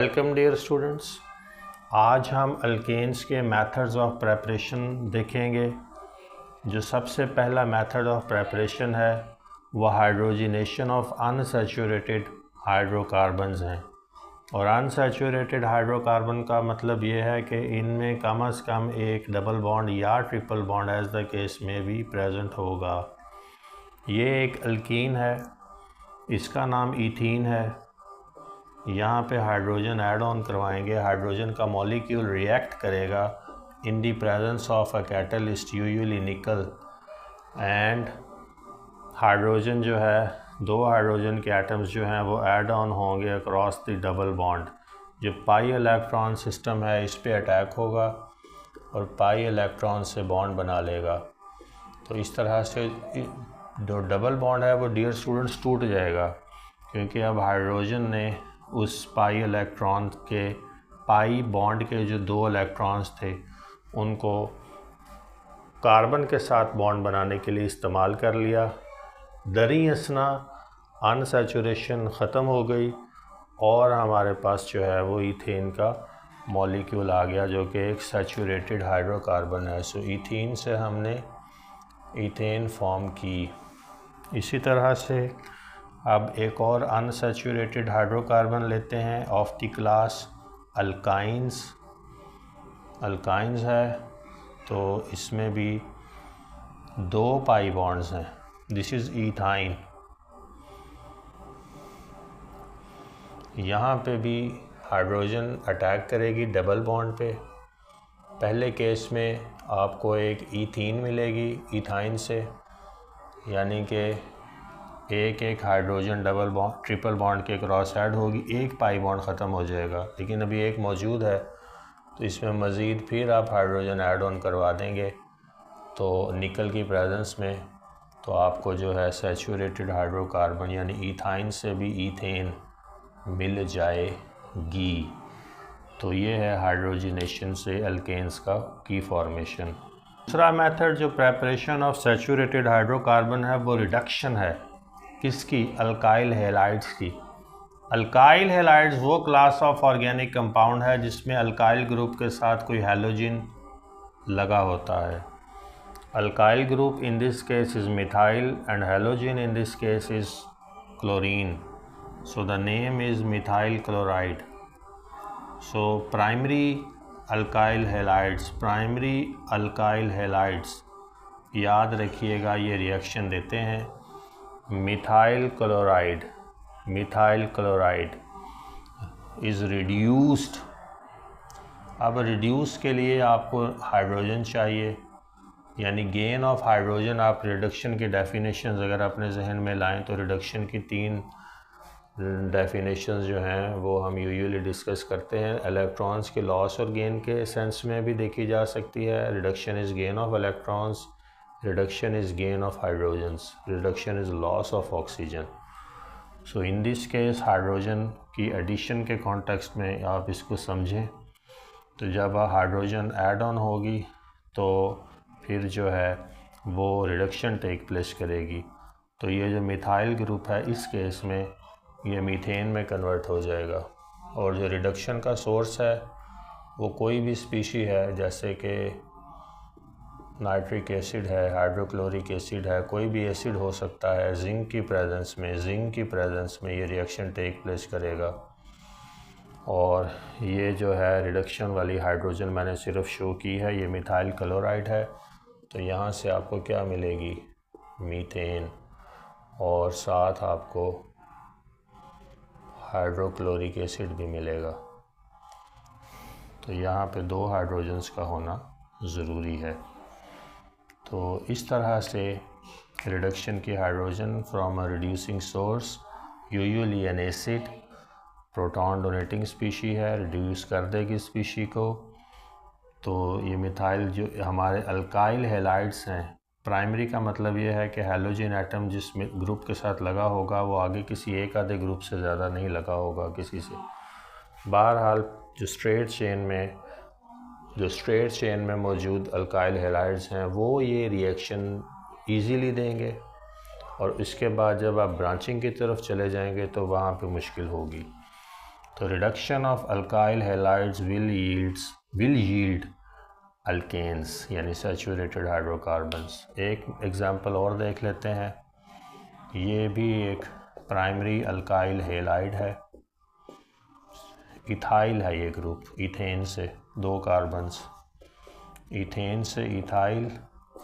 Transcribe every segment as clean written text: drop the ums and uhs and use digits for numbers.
Welcome dear students. आज हम alkanes के मेथड्स ऑफ प्रेपरेशन देखेंगे। जो सबसे पहला मेथड ऑफ प्रेपरेशन है वह हाइड्रोजिनेशन ऑफ अनसैचुरेटेड हाइड्रोकार्बन्स हैं। और अनसैचुरेटेड हाइड्रोकार्बन का मतलब ये है कि इनमें कम से कम एक डबल बॉन्ड या triple bond as the case में भी प्रेजेंट होगा। ये एक अल्कीन है, इसका नाम इथीन है। यहाँ पे हाइड्रोजन ऐड ऑन करवाएंगे, हाइड्रोजन का मॉलिक्यूल रिएक्ट करेगा in the presence of a catalyst usually निकल, एंड हाइड्रोजन जो है, दो हाइड्रोजन के एटम्स जो हैं वो ऐड ऑन होंगे अक्रॉस द डबल बॉन्ड। जो पाई इलेक्ट्रॉन सिस्टम है इस पे अटैक होगा और पाई इलेक्ट्रॉन से बॉन्ड बना लेगा। तो इस तरह से जो डबल बॉन्ड है वो डियर स्टूडेंट्स टूट जाएगा, क्योंकि अब हाइड्रोजन ने उस पाई इलेक्ट्रॉन के पाई बॉन्ड के जो दो इलेक्ट्रॉन्स थे उनको कार्बन के साथ बॉन्ड बनाने के लिए इस्तेमाल कर लिया। दरी असना अनसैचुरेशन ख़त्म हो गई और हमारे पास जो है वो इथेन का मॉलिक्यूल आ गया जो कि एक सैचुरेटेड हाइड्रोकार्बन है। सो इथीन से हमने इथेन फॉर्म की। इसी तरह से अब एक और अनसैचुरेटेड हाइड्रोकार्बन लेते हैं of the class alkynes. Alkynes है तो इसमें भी दो पाई बॉन्ड्स हैं। This is ethyne. यहाँ पे भी हाइड्रोजन अटैक करेगी डबल बॉन्ड पे। पहले केस में आपको एक इथीन मिलेगी इथाइन से, यानी कि एक hydrogen double bond triple bond के क्रॉस ऐड होगी, एक पाई बॉन्ड ख़त्म हो जाएगा, लेकिन अभी एक मौजूद है तो इसमें मज़ीद फिर आप हाइड्रोजन ऐड ऑन करवा देंगे तो निकल की प्रेजेंस में तो आपको जो है सैचुरेटेड हाइड्रोकार्बन यानी इथाइन से भी इथेन मिल जाएगी। तो ये है हाइड्रोजिनेशन से अल्केन्स की फॉर्मेशन। दूसरा मेथड जो प्रेपरेशन ऑफ सैचुरेटेड हाइड्रोकार्बन है वो रिडक्शन है। किसकी? अल्काइल हैलाइड्स की। अल्काइल हैलाइड्स वो क्लास ऑफ ऑर्गेनिक कंपाउंड है जिसमें अल्काइल ग्रुप के साथ कोई हैलोजन लगा होता है। Alkyl group in this case is methyl and halogen in this case is chlorine. So the name is methyl chloride. So primary alkyl halides, primary alkyl halides याद रखिएगा, ये रिएक्शन देते हैं मिथाइल क्लोराइड इज़ रिड्यूस्ड। अब reduce के लिए आपको hydrogen चाहिए, यानी गेन ऑफ हाइड्रोजन। आप रिडक्शन की डेफिनेशंस अगर अपने जहन में लाएं तो रिडक्शन की तीन डेफिनेशंस जो हैं वो हम यूजुअली डिस्कस करते हैं। इलेक्ट्रॉन्स के लॉस और गेन के सेंस में भी देखी जा सकती है। Reduction is gain of electrons, reduction is gain of hydrogens, reduction is loss of oxygen. So in this case hydrogen की एडिशन के कॉन्टेक्स्ट में आप इसको समझें। तो जब हाइड्रोजन ऐड ऑन होगी तो फिर जो है वो रिडक्शन टेक प्लेस करेगी। तो ये जो मिथाइल ग्रुप है इस केस में ये मीथेन में कन्वर्ट हो जाएगा। और जो रिडक्शन का सोर्स है वो कोई भी स्पीशी है, जैसे कि नाइट्रिक एसिड है, हाइड्रोक्लोरिक एसिड है, कोई भी एसिड हो सकता है। जिंक की प्रेजेंस में ये रिएक्शन टेक प्लेस करेगा। और ये जो है रिडक्शन वाली हाइड्रोजन मैंने सिर्फ शो की है, ये मिथाइल क्लोराइड है। तो यहाँ से आपको क्या मिलेगी? मीथेन, और साथ आपको हाइड्रोक्लोरिक एसिड भी मिलेगा। तो यहाँ पे दो हाइड्रोजन्स का होना ज़रूरी है। तो इस तरह से रिडक्शन की hydrogen from a reducing source, usually N acid, proton donating species है, रिड्यूस कर देगी स्पीशी को। तो ये मिथाइल जो हमारे अल्काइल हैलाइड्स हैं, प्राइमरी का मतलब ये है कि हैलोजन एटम जिस ग्रुप के साथ लगा होगा वो आगे किसी एक आधे ग्रुप से ज़्यादा नहीं लगा होगा किसी से। बहरहाल जो स्ट्रेट चेन में मौजूद अल्काइल हैलाइड्स हैं वो ये रिएक्शन इजीली देंगे, और इसके बाद जब आप ब्रांचिंग की तरफ चले जाएंगे तो वहाँ पे मुश्किल होगी। तो reduction of alkyl halides will yield alkanes यानी सैचुरेटेड हाइड्रोकार्बन्स। एक एग्जांपल और देख लेते हैं। ये भी एक प्राइमरी अल्काइल हैलाइड है, इथाइल है ये ग्रुप, इथेन से 2 कार्बन्स, इथेन से इथाइल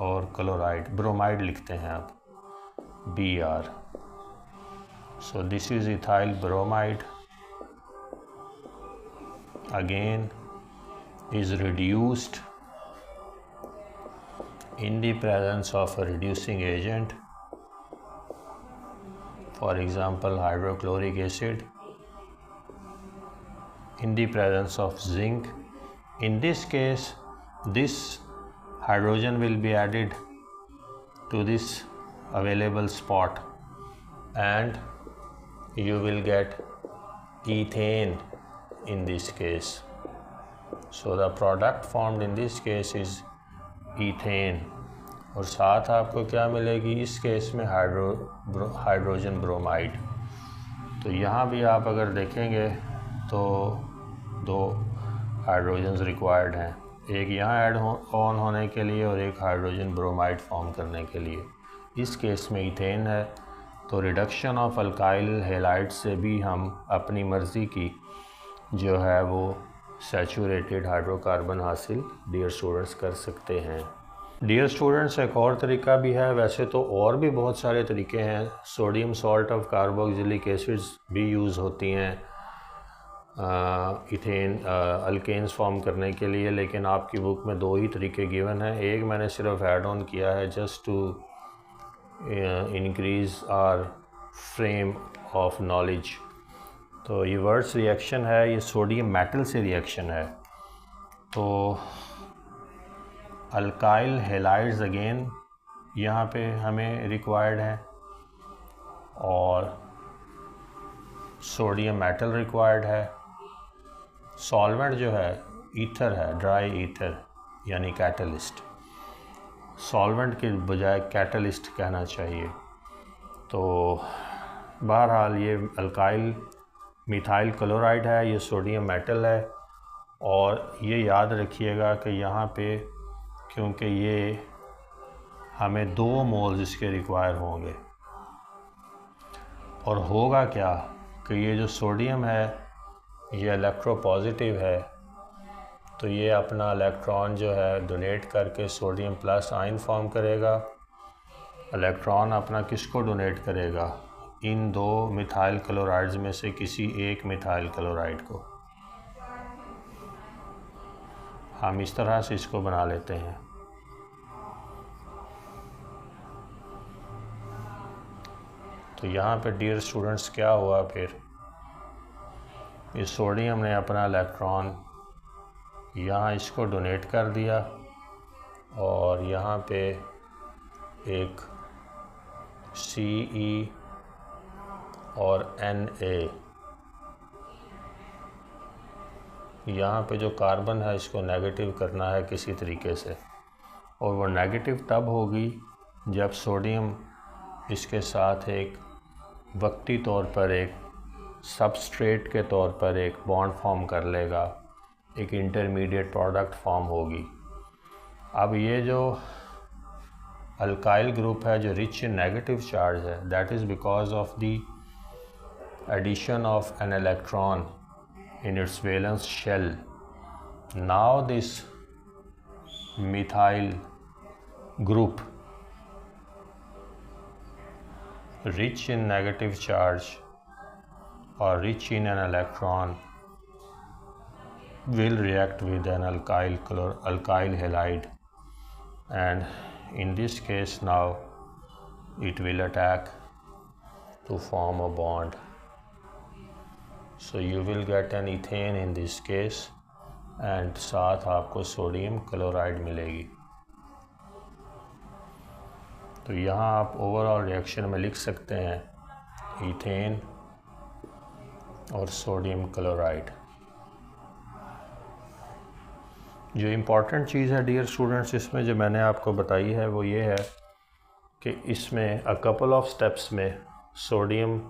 और क्लोराइड, ब्रोमाइड लिखते हैं आप, Br। So this is ethyl bromide, again is reduced in the presence of a reducing agent, for example hydrochloric acid, in the presence of zinc. In this case, this hydrogen will be added to this available spot and you will get ethane in this case. So the product formed in this case is ethane, और साथ आपको क्या मिलेगी इस case में, hydrogen bromide. तो यहाँ भी आप अगर देखेंगे तो 2 हाइड्रोजन्स रिक्वायर्ड हैं, एक यहाँ ऐड ऑन होने के लिए और एक हाइड्रोजन ब्रोमाइड फॉर्म करने के लिए। इस केस में इथेन है। तो रिडक्शन ऑफ अल्काइल हैलाइड से भी हम अपनी मर्ज़ी की जो है वो सैचुरेटेड हाइड्रोकार्बन हासिल डियर स्टूडेंट्स कर सकते हैं। डियर स्टूडेंट्स, एक और तरीका भी है, वैसे तो और भी बहुत सारे तरीके हैं। Sodium salt of carboxylic acids भी यूज़ होती हैं इथेन अल्केन्स फॉर्म करने के लिए, लेकिन आपकी बुक में 2 ही तरीके गिवन हैं। एक मैंने सिर्फ ऐड ऑन किया है just to increase our frame of knowledge. तो ये वर्ड्स रिएक्शन है, ये सोडियम मेटल से रिएक्शन है। तो अल्काइल हैलाइड्स अगेन यहाँ पे हमें रिक्वायर्ड है और सोडियम मेटल रिक्वायर्ड है। सॉल्वेंट जो है ईथर है, ड्राई ईथर यानी कैटलिस्ट, सॉल्वेंट के बजाय कैटलिस्ट कहना चाहिए। तो बहरहाल ये अल्काइल मिथाइल क्लोराइड है, ये सोडियम मेटल है। और ये याद रखिएगा कि यहाँ पे क्योंकि ये हमें 2 मोल्स इसके रिक्वायर होंगे, और होगा क्या कि ये जो सोडियम है ये इलेक्ट्रोपॉजिटिव है, तो ये अपना इलेक्ट्रॉन जो है डोनेट करके सोडियम प्लस आयन फॉर्म करेगा। इलेक्ट्रॉन अपना किसको डोनेट करेगा, इन 2 मिथाइल क्लोराइड्स में से किसी एक मिथाइल क्लोराइड को। हम इस तरह से इसको बना लेते हैं। तो यहाँ पे डियर स्टूडेंट्स क्या हुआ, फिर इस सोडियम ने अपना इलेक्ट्रॉन यहाँ इसको डोनेट कर दिया और यहाँ पे एक Ce और Na, यहाँ पे जो कार्बन है इसको नेगेटिव करना है किसी तरीके से, और वो नेगेटिव तब होगी जब सोडियम इसके साथ एक वक्ती तौर पर एक सबस्ट्रेट के तौर पर एक बॉन्ड फॉर्म कर लेगा, एक इंटरमीडिएट प्रोडक्ट फॉर्म होगी। अब ये जो अल्काइल ग्रुप है जो रिच इन नेगेटिव चार्ज है, that is because of the addition of an electron in its valence shell. Now this methyl group rich in negative charge or rich in an electron will react with an alkyl halide, and in this case now it will attack to form a bond. So you will get an ethane in this case and साथ आपको sodium chloride मिलेगी। तो यहाँ आप overall reaction में लिख सकते हैं ईथेन और सोडियम क्लोराइड। जो इम्पॉर्टेंट चीज़ है डियर स्टूडेंट्स इसमें जो मैंने आपको बताई है वो ये है कि इसमें अ कपल ऑफ स्टेप्स में सोडियम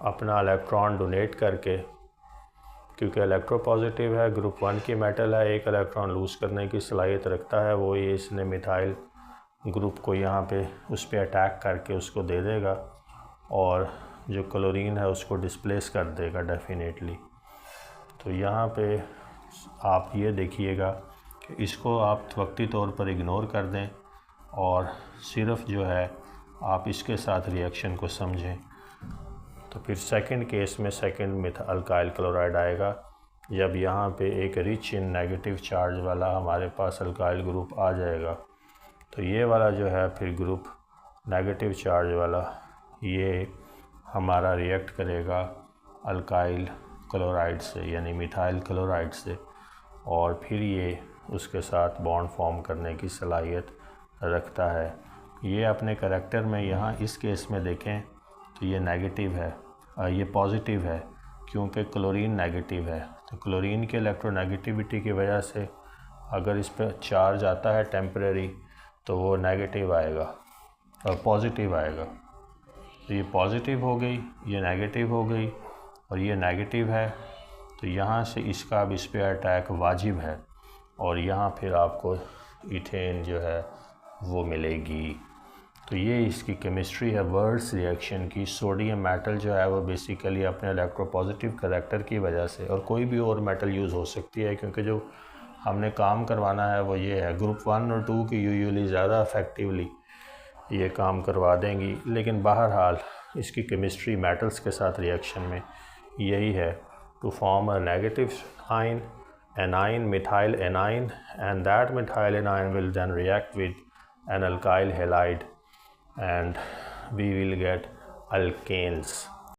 अपना इलेक्ट्रॉन डोनेट करके क्योंकि इलेक्ट्रोपॉजिटिव है, ग्रुप 1 की मेटल है, एक इलेक्ट्रॉन लूज़ करने की सलाहियत रखता है, वो ये इसने मिथाइल ग्रुप को यहाँ पे उस पर अटैक करके उसको दे देगा और जो क्लोरीन है उसको डिस्प्लेस कर देगा डेफिनेटली। तो यहाँ पे आप ये देखिएगा कि इसको आप वक्ती तौर पर इग्नोर कर दें और सिर्फ जो है आप इसके साथ रिएक्शन को समझें। तो फिर सेकंड केस में सेकंड मिथाइल अल्काइल क्लोराइड आएगा जब यहाँ पे एक रिच इन नेगेटिव चार्ज वाला हमारे पास अल्काइल ग्रुप आ जाएगा। तो ये वाला जो है फिर ग्रुप नेगेटिव चार्ज वाला ये हमारा रिएक्ट करेगा अल्काइल क्लोराइड से यानी मिथाइल क्लोराइड से, और फिर ये उसके साथ बॉन्ड फॉर्म करने की सलाहियत रखता है। ये अपने करैक्टर में यहाँ इस केस में देखें तो ये नेगेटिव है, ये पॉजिटिव है क्योंकि क्लोरीन नेगेटिव है। तो क्लोरीन के इलेक्ट्रोनेगेटिविटी की वजह से अगर इस पर चार्ज आता है टेम्परेरी तो वो नेगेटिव आएगा और पॉजिटिव आएगा। तो ये पॉजिटिव हो गई, ये नेगेटिव हो गई और ये नेगेटिव है, तो यहाँ से इसका अब इस पर अटैक वाजिब है और यहाँ फिर आपको इथेन जो है वो मिलेगी। तो ये इसकी केमिस्ट्री है वर्ड्स रिएक्शन की। सोडियम मेटल जो है वो बेसिकली अपने इलेक्ट्रोपॉजिटिव करैक्टर की वजह से, और कोई भी और मेटल यूज़ हो सकती है क्योंकि जो हमने काम करवाना है वो ये है, ग्रुप 1 और 2 की यूजुअली ज़्यादा इफेक्टिवली ये काम करवा देंगी, लेकिन बहरहाल इसकी केमिस्ट्री मेटल्स के साथ रिएक्शन में यही है, to form a negative ion anion methyl anion, and that methyl anion will then react with an alkyl halide and we will get alkanes.